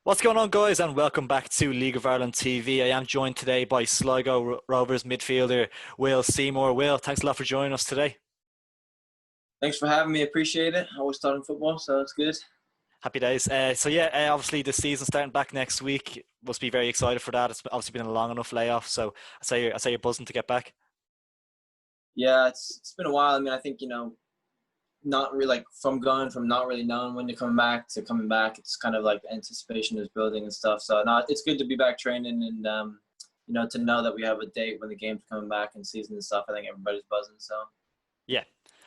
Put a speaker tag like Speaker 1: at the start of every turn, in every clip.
Speaker 1: What's going on, guys, and welcome back to League of Ireland TV. I am joined today by Sligo Rovers midfielder Will Seymour. Will, thanks a lot for joining us today.
Speaker 2: Thanks for having me. Appreciate it. I always starting football, so it's good.
Speaker 1: Happy days. Obviously the season starting back next week. Must be very excited for that. It's obviously been a long enough layoff, so I say you're buzzing to get back.
Speaker 2: Yeah, it's been a while. I mean, I think not really like from not really knowing when you're coming back to coming back. It's kind of like anticipation is building and stuff. So no, it's good to be back training and to know that we have a date when the game's coming back and season and stuff. I think everybody's buzzing. So
Speaker 1: Yeah.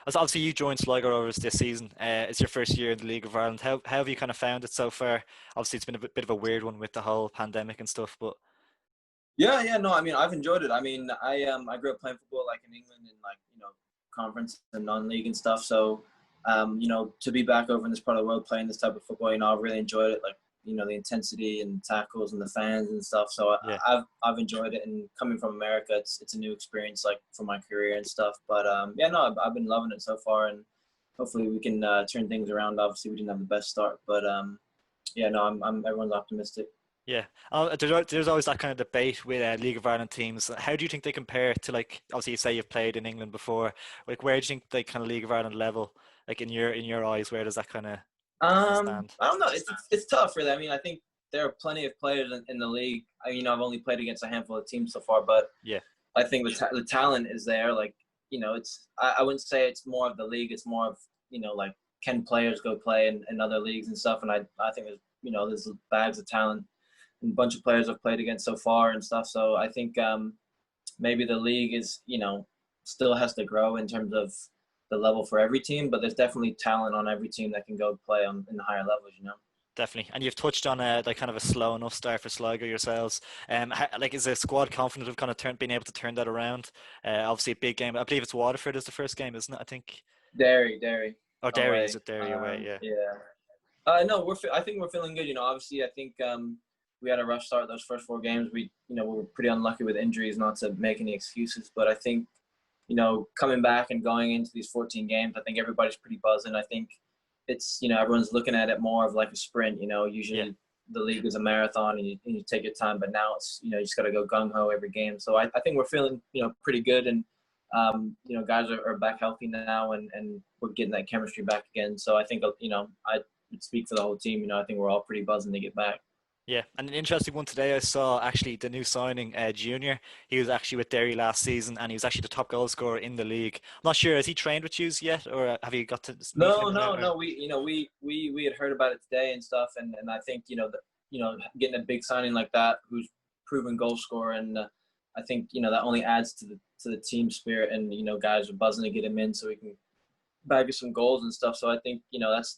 Speaker 1: As obviously you joined Sligo Rovers this season. It's your first year in the League of Ireland. How have you kind of found it so far? Obviously, it's been a bit of a weird one with the whole pandemic and stuff, but
Speaker 2: yeah, no, I mean I've enjoyed it. I mean I grew up playing football like in England and like conference and non-league and stuff. So to be back over in this part of the world playing this type of football, I've really enjoyed it. Like the intensity and tackles and the fans and stuff. So
Speaker 1: yeah.
Speaker 2: I've enjoyed it. And coming from America, it's a new experience like for my career and stuff. But I've been loving it so far, and hopefully we can turn things around. Obviously we didn't have the best start, but I'm everyone's optimistic.
Speaker 1: Yeah, there's always that kind of debate with League of Ireland teams. How do you think they compare to, like, obviously you say you've played in England before? Like, where do you think they kind of League of Ireland level, like in your eyes, where does that kind of stand?
Speaker 2: I don't know. It's tough, really. I mean, I think there are plenty of players in the league. I've only played against a handful of teams so far, but
Speaker 1: Yeah,
Speaker 2: I think the talent is there. Like, I wouldn't say it's more of the league. It's more of like can players go play in other leagues and stuff. And I think there's bags of talent and a bunch of players I've played against so far and stuff. So I think maybe the league is still has to grow in terms of the level for every team, but there's definitely talent on every team that can go play in the higher levels.
Speaker 1: definitely. And you've touched on like kind of a slow enough start for Sligo yourselves. Like, is the squad confident of kind of being able to turn that around? Obviously a big game. I believe it's Waterford is the first game, isn't it? I think.
Speaker 2: Derry,
Speaker 1: Oh, Derry, is
Speaker 2: away.
Speaker 1: it Derry away? Yeah.
Speaker 2: Yeah. No, I think we're feeling good. Obviously, I think we had a rough start those first four games. We were pretty unlucky with injuries, not to make any excuses, but I think coming back and going into these 14 games, I think everybody's pretty buzzing. I think it's everyone's looking at it more of like a sprint.
Speaker 1: Yeah.
Speaker 2: Usually the league is a marathon and you take your time, but now it's you just got to go gung ho every game. So I think we're feeling pretty good, and guys are back healthy now, and we're getting that chemistry back again. So I think I would speak for the whole team. I think we're all pretty buzzing to get back.
Speaker 1: Yeah, and an interesting one today, I saw actually the new signing, Junior. He was actually with Derry last season, and he was actually the top goal scorer in the league. I'm not sure, has he trained with you yet, or have you got to meet
Speaker 2: No,
Speaker 1: him?
Speaker 2: no, no. We had heard about it today and stuff, and I think getting a big signing like that, who's proven goal scorer, and I think that only adds to the team spirit, and guys are buzzing to get him in so we can bag us some goals and stuff. So I think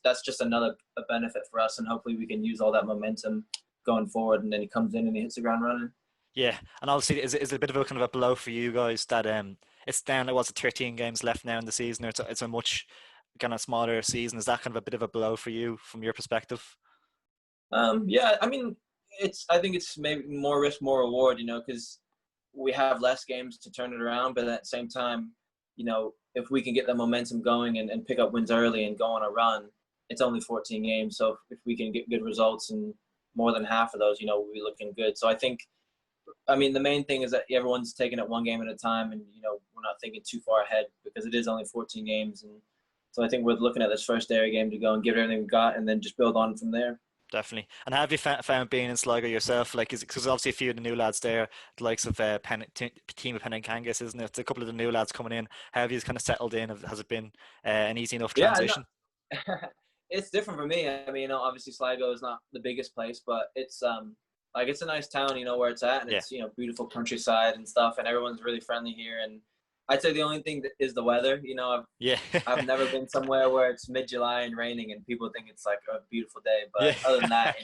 Speaker 2: that's just another a benefit for us, and hopefully we can use all that momentum going forward. And then he comes in and he hits the ground running.
Speaker 1: Yeah, and obviously, is it a bit of a kind of a blow for you guys that it's down? It was 13 games left now in the season, or it's a much kind of smaller season. Is that kind of a bit of a blow for you from your perspective?
Speaker 2: Yeah, I mean, I think it's maybe more risk, more reward, because we have less games to turn it around. But at the same time, if we can get the momentum going and pick up wins early and go on a run, it's only 14 games. So if we can get good results and more than half of those, we'll be looking good. So I mean, the main thing is that everyone's taking it one game at a time, and we're not thinking too far ahead because it is only 14 games. And so I think we're looking at this first Derry game to go and give it everything we got, and then just build on from there.
Speaker 1: Definitely. And have you found being in Sligo yourself? Like, because obviously a few of the new lads there, the likes of team of Penankangas, isn't it? It's a couple of the new lads coming in. How have you kind of settled in? Has it been an easy enough
Speaker 2: Yeah, no,
Speaker 1: transition?
Speaker 2: it's different for me. I mean, obviously Sligo is not the biggest place, but it's like it's a nice town, where it's at, and
Speaker 1: Yeah.
Speaker 2: it's beautiful countryside and stuff, and everyone's really friendly here. And I'd say the only thing that is the weather.
Speaker 1: Yeah.
Speaker 2: I've never been somewhere where it's mid-July and raining and people think it's like a beautiful day.
Speaker 1: Yeah.
Speaker 2: But other than that,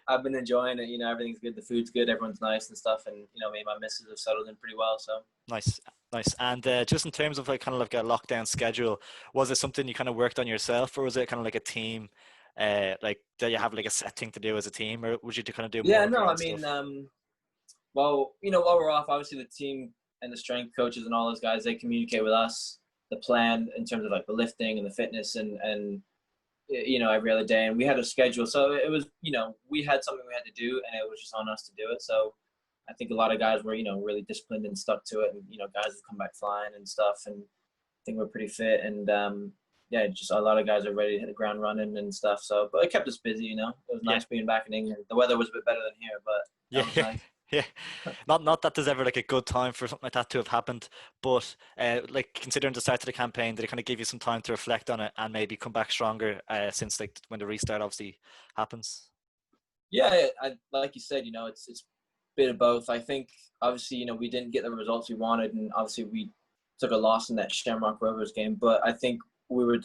Speaker 2: I've been enjoying it. Everything's good. The food's good. Everyone's nice and stuff. And, me and my missus have settled in pretty well. So
Speaker 1: Nice, nice. And just in terms of like kind of like a lockdown schedule, was it something you kind of worked on yourself, or was it kind of like a team, like that you have like a set thing to do as a team, or would you kind of do more
Speaker 2: yeah,
Speaker 1: of
Speaker 2: no,
Speaker 1: your
Speaker 2: I
Speaker 1: own
Speaker 2: mean,
Speaker 1: stuff?
Speaker 2: well, while we're off, obviously the team and the strength coaches and all those guys, they communicate with us the plan in terms of like the lifting and the fitness and every other day, and we had a schedule. So it was, we had something we had to do, and it was just on us to do it. So I think a lot of guys were, really disciplined and stuck to it, and guys would come back flying and stuff, and I think we're pretty fit, and yeah, just a lot of guys are ready to hit the ground running and stuff. So, but it kept us busy. It was
Speaker 1: Yeah,
Speaker 2: nice being back in England. The weather was a bit better than here, but that
Speaker 1: yeah,
Speaker 2: was nice.
Speaker 1: yeah. Not that there's ever like a good time for something like that to have happened, but like considering the start of the campaign, did it kind of give you some time to reflect on it and maybe come back stronger since like when the restart obviously happens?
Speaker 2: Yeah, like you said, it's a bit of both. I think obviously, we didn't get the results we wanted, and obviously we took a loss in that Shamrock Rovers game. But I think we were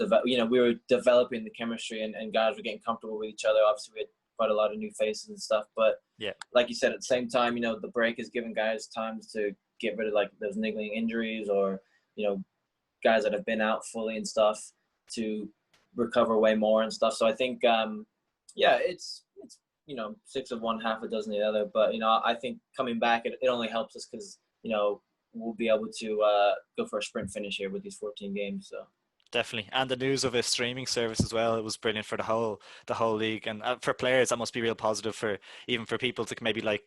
Speaker 2: developing the chemistry, and guys were getting comfortable with each other. Obviously, we had quite a lot of new faces and stuff. But
Speaker 1: Yeah,
Speaker 2: like you said, at the same time, the break is giving guys time to get rid of like those niggling injuries, or guys that have been out fully and stuff, to recover way more and stuff. So I think, yeah, it's six of one, half a dozen of the other. But I think coming back, it only helps us because we'll be able to go for a sprint finish here with these 14 games. So.
Speaker 1: definitely. And the news of a streaming service as well, it was brilliant for the whole league, and for players that must be real positive for even for people to maybe like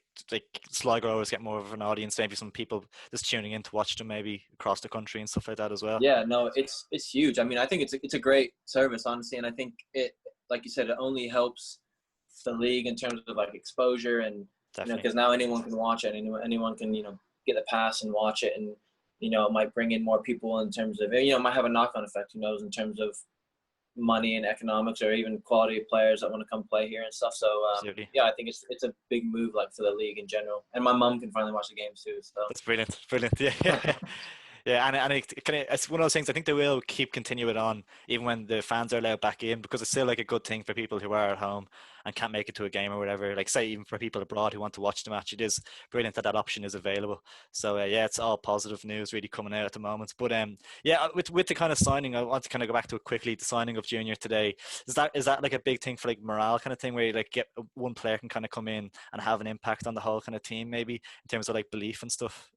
Speaker 1: Sligo always get more of an audience, maybe some people just tuning in to watch them maybe across the country and stuff like that as well.
Speaker 2: Yeah, no, it's huge. I mean, I think it's a great service, honestly, and I think it, like you said, it only helps the league in terms of like exposure, and
Speaker 1: Definitely.
Speaker 2: because now anyone can watch it, anyone can get the pass and watch it, and it might bring in more people in terms of it might have a knock-on effect, who knows, in terms of money and economics, or even quality of players that want to come play here and stuff. So
Speaker 1: Absolutely.
Speaker 2: yeah, I think it's a big move like for the league in general, and my mom can finally watch the games too.
Speaker 1: That's brilliant. Brilliant. Yeah. Yeah. Yeah, and it's one of those things. I think they will keep continue it on even when the fans are allowed back in, because it's still like a good thing for people who are at home and can't make it to a game or whatever. Like say even for people abroad who want to watch the match, it is brilliant that that option is available. So yeah, it's all positive news really coming out at the moment. But yeah, with the kind of signing, I want to kind of go back to it quickly. The signing of Junior today, is that like a big thing for like morale kind of thing, where you like get one player can kind of come in and have an impact on the whole kind of team, maybe in terms of like belief and stuff.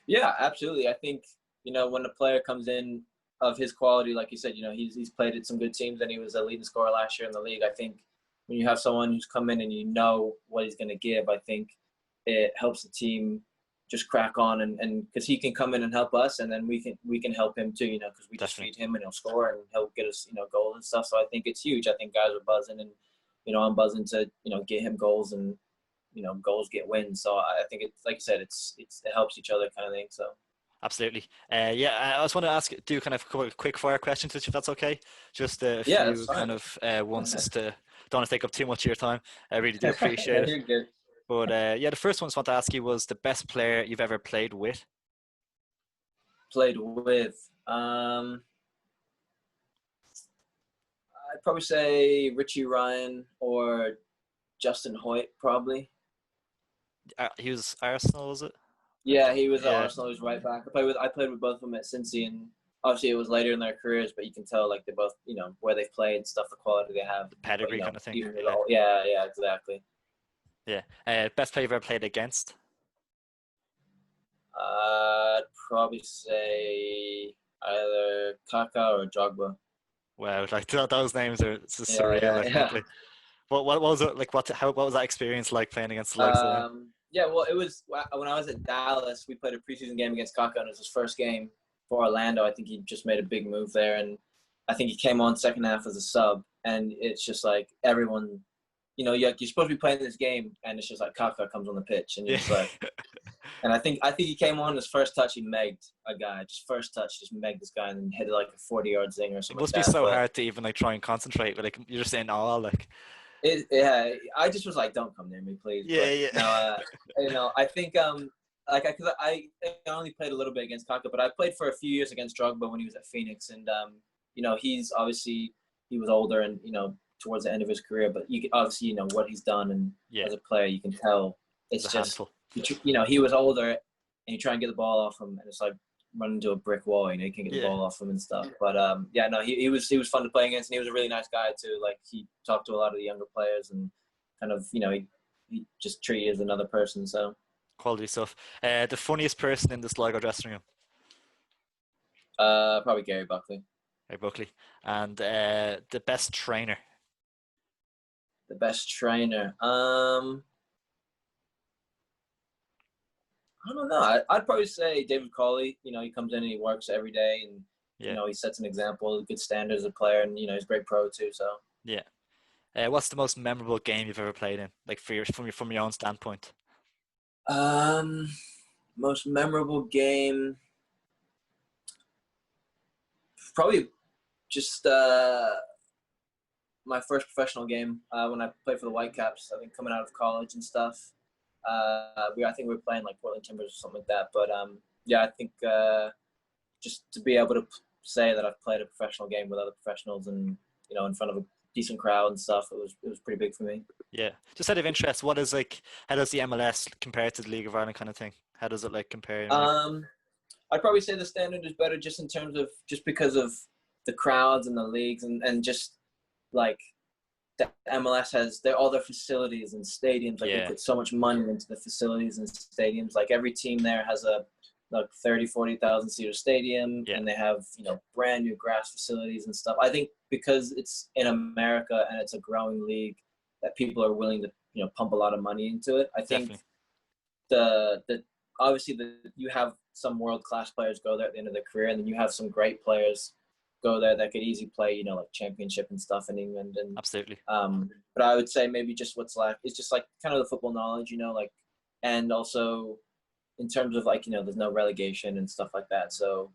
Speaker 2: Yeah, absolutely. I think when a player comes in of his quality, like you said, he's played at some good teams, and he was a leading scorer last year in the league. I think when you have someone who's come in and what he's going to give, I think it helps the team just crack on, and because he can come in and help us, and then we can help him too, because we just
Speaker 1: Definitely.
Speaker 2: feed him and he'll score and he'll get us goals and stuff. So I think it's huge. I think guys are buzzing, and I'm buzzing to get him goals, and goals get wins. So I think it's like you said, it helps each other kind of thing. So.
Speaker 1: Absolutely. Yeah, I just want to do kind of quick fire questions, if that's okay. Just a
Speaker 2: Yeah, that's
Speaker 1: few
Speaker 2: fine.
Speaker 1: kind of ones, just to don't want to take up too much of your time. I really do
Speaker 2: Yeah,
Speaker 1: appreciate it.
Speaker 2: you're good.
Speaker 1: But yeah, the first one I want to ask you was the best player you've ever played with.
Speaker 2: Played with. I'd probably say Richie Ryan or Justin Hoyt, probably.
Speaker 1: He was Arsenal, was it?
Speaker 2: Yeah, he was at
Speaker 1: Yeah,
Speaker 2: Arsenal. He was right back. I played with both of them at Cincy, and obviously it was later in their careers, but you can tell like they both, where they've played and stuff, the quality they have.
Speaker 1: the
Speaker 2: But
Speaker 1: pedigree kind of thing.
Speaker 2: even with
Speaker 1: Yeah,
Speaker 2: all, yeah, exactly.
Speaker 1: yeah. Best player you've ever played against.
Speaker 2: I'd probably say either Kaka or Drogba.
Speaker 1: Wow, like those names are just
Speaker 2: Yeah,
Speaker 1: surreal.
Speaker 2: yeah,
Speaker 1: Like
Speaker 2: yeah.
Speaker 1: mentally, what was it like? What was that experience like playing against the likes of them?
Speaker 2: Yeah, well, it was when I was at Dallas. We played a preseason game against Kaka, and it was his first game for Orlando. I think he just made a big move there, and I think he came on second half as a sub. And it's just like everyone, you're supposed to be playing this game, and it's just like Kaka comes on the pitch, and you're
Speaker 1: Yeah.
Speaker 2: just like, and I think he came on his first touch, he megged a guy, just first touch, just megged this guy, and then hit like a 40-yard zinger or
Speaker 1: It
Speaker 2: something like
Speaker 1: must be
Speaker 2: that.
Speaker 1: so
Speaker 2: But
Speaker 1: hard to even like try and concentrate, but like you're just saying all like
Speaker 2: yeah, I just was like, don't come near me, please.
Speaker 1: yeah,
Speaker 2: But
Speaker 1: yeah.
Speaker 2: no, I think like I only played a little bit against Kaka, but I played for a few years against Drogba when he was at Phoenix, and he's obviously he was older, and towards the end of his career, but you obviously what he's done, and
Speaker 1: Yeah,
Speaker 2: as a player you can tell
Speaker 1: it's
Speaker 2: it's
Speaker 1: a
Speaker 2: just
Speaker 1: handful.
Speaker 2: he was older, and you try and get the ball off him, and it's like running into a brick wall. You can't get the
Speaker 1: Yeah,
Speaker 2: ball off him and stuff. But yeah, no, he was fun to play against, and he was a really nice guy too. Like he talked to a lot of the younger players, and kind of he just treated you as another person. So
Speaker 1: quality stuff. The funniest person in the Sligo dressing room.
Speaker 2: probably Gary Buckley.
Speaker 1: Right, Buckley. And the best trainer.
Speaker 2: The best trainer. I don't know. I'd probably say David Cawley. He comes in and he works every day, and
Speaker 1: Yeah,
Speaker 2: he sets an example, good standards as a player, and he's a great pro too. So,
Speaker 1: yeah. What's the most memorable game you've ever played in? Like from your own standpoint.
Speaker 2: um, most memorable game, probably just my first professional game when I played for the Whitecaps. I think coming out of college and stuff. I think we were playing like Portland Timbers or something like that. But yeah, I think just to be able to say that I've played a professional game with other professionals and in front of a decent crowd and stuff, it was pretty big for me.
Speaker 1: Yeah. Just out of interest, what is like? How does the MLS compare to the League of Ireland kind of thing? How does it like compare?
Speaker 2: Um, I'd probably say the standard is better just in terms of just because of the crowds and the leagues and just like the MLS has all their facilities and stadiums. Like they
Speaker 1: Yeah,
Speaker 2: put so much money into the facilities and stadiums. Like every team there has a like 30,000-40,000 seater stadium,
Speaker 1: yeah,
Speaker 2: and they have brand new grass facilities and stuff. I think because it's in America and it's a growing league, that people are willing to pump a lot of money into it. I think
Speaker 1: definitely.
Speaker 2: the obviously you have some world class players go there at the end of their career, and then you have some great players go there that could easily play like championship and stuff in England. And
Speaker 1: Absolutely.
Speaker 2: but I would say maybe just what's left is just like kind of the football knowledge, like, and also in terms of like there's no relegation and stuff like that. So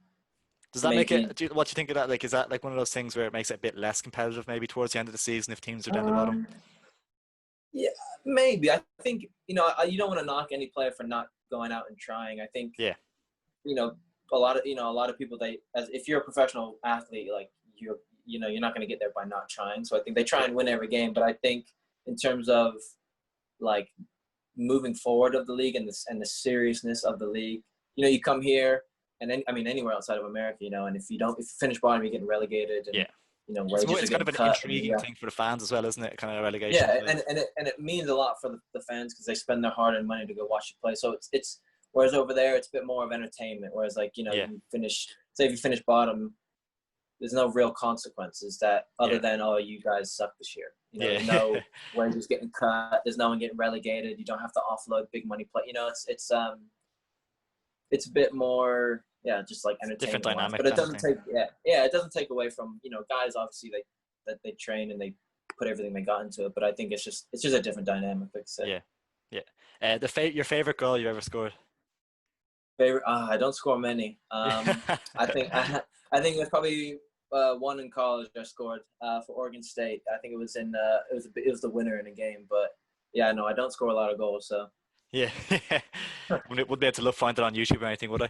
Speaker 1: Does that make
Speaker 2: maybe
Speaker 1: it? What do you think of that? Like, is that like one of those things where it makes it a bit less competitive, maybe towards the end of the season if teams are down the bottom?
Speaker 2: um, yeah, maybe. I think you don't want to knock any player for not going out and trying. I think
Speaker 1: Yeah,
Speaker 2: you know a lot of people, as if you're a professional athlete, like you're not going to get there by not trying. So I think they try
Speaker 1: yeah,
Speaker 2: and win every game, but I think in terms of like moving forward of the league and the seriousness of the league, you come here and then I mean anywhere outside of America, and if you finish bottom, you're getting relegated, and
Speaker 1: yeah.
Speaker 2: wages are
Speaker 1: It's kind
Speaker 2: getting
Speaker 1: of an
Speaker 2: cut, and
Speaker 1: intriguing thing for the fans as well, isn't it? Kind of relegation
Speaker 2: yeah,
Speaker 1: play.
Speaker 2: and it means a lot for the fans because they spend their hard-earned money to go watch you play. So it's whereas over there it's a bit more of entertainment. Whereas like
Speaker 1: Yeah,
Speaker 2: you finish, say if you finish bottom, there's no real consequences that other
Speaker 1: yeah,
Speaker 2: than you guys suck this year.
Speaker 1: yeah,
Speaker 2: There's no wages getting cut. There's no one getting relegated. You don't have to offload big money play. It's a bit more, yeah, just like
Speaker 1: different
Speaker 2: entertainment wise.
Speaker 1: dynamic
Speaker 2: But it
Speaker 1: kind of
Speaker 2: doesn't
Speaker 1: thing.
Speaker 2: take it doesn't take away from guys obviously they train and they put everything they got into it. But I think it's just a different dynamic, like I said.
Speaker 1: Yeah, yeah. Your favorite goal you ever scored?
Speaker 2: Favorite? I don't score many.
Speaker 1: Yeah,
Speaker 2: I think I think there's probably one in college I scored for Oregon State. I think it was it was the winner in a game. But yeah, no, I don't score a lot of goals. So
Speaker 1: yeah. Wouldn't be able to find it on YouTube or anything, would I?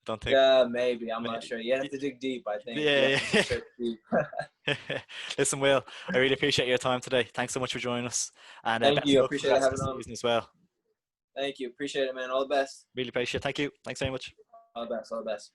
Speaker 1: Don't think.
Speaker 2: yeah, maybe I'm not
Speaker 1: Maybe.
Speaker 2: sure. You have to dig deep. I think you
Speaker 1: Yeah,
Speaker 2: have to search deep.
Speaker 1: yeah. Listen, Will, I really appreciate your time today. Thanks so much for joining us, and
Speaker 2: Thank
Speaker 1: best of
Speaker 2: you.
Speaker 1: luck for the
Speaker 2: Appreciate
Speaker 1: rest of
Speaker 2: having
Speaker 1: the
Speaker 2: on.
Speaker 1: season as well.
Speaker 2: Thank you. Appreciate it, man. All the best.
Speaker 1: Really appreciate it. Thank you. Thanks very much.
Speaker 2: All the best. All the best.